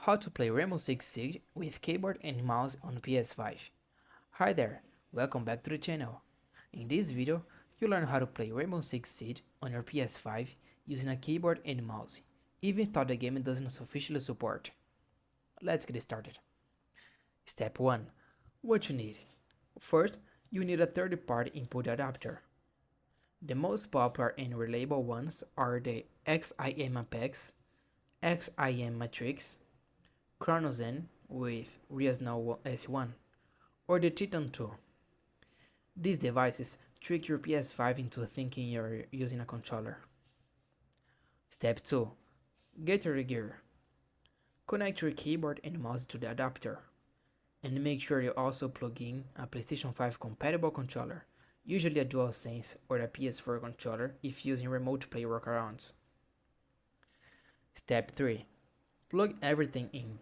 How to play Rainbow Six Siege with keyboard and mouse on PS5. Hi there, welcome back to the channel. In this video, you'll learn how to play Rainbow Six Siege on your PS5 using a keyboard and mouse, even though the game doesn't officially support. Let's get started. Step 1. What you need. First, you need a third-party input adapter. The most popular and reliable ones are the XIM Apex, XIM Matrix, Chronozen with Reasnal S1, or the Titan 2. These devices trick your PS5 into thinking you're using a controller. Step 2. Get your gear. Connect your keyboard and mouse to the adapter, and make sure you also plug in a PlayStation 5 compatible controller, usually a DualSense or a PS4 controller if using remote play workarounds. Step 3. Plug everything in.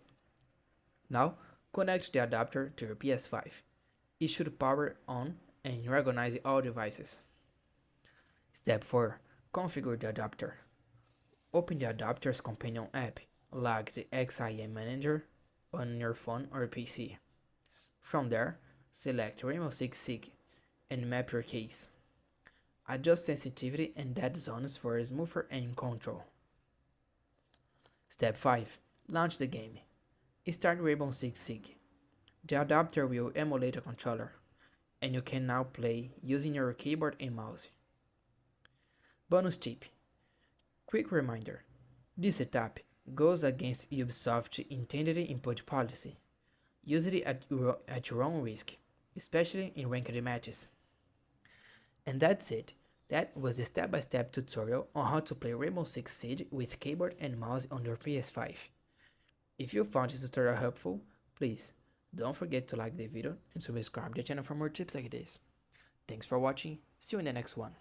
Now, connect the adapter to your PS5. It should power on and recognize all devices. Step 4. Configure the adapter. Open the adapter's companion app, like the XIM Manager, on your phone or PC. From there, select Rainbow Six Siege and map your case. Adjust sensitivity and dead zones for smoother aim control. Step 5. Launch the game. Start Rainbow Six Siege. The adapter will emulate a controller, and you can now play using your keyboard and mouse. Bonus tip. Quick reminder. This setup goes against Ubisoft's intended input policy. Use it at your own risk, especially in ranked matches. And that's it. That was the step-by-step tutorial on how to play Rainbow Six Siege with keyboard and mouse on your PS5. If you found this tutorial helpful, please don't forget to like the video and subscribe to the channel for more tips like this. Thanks for watching, see you in the next one.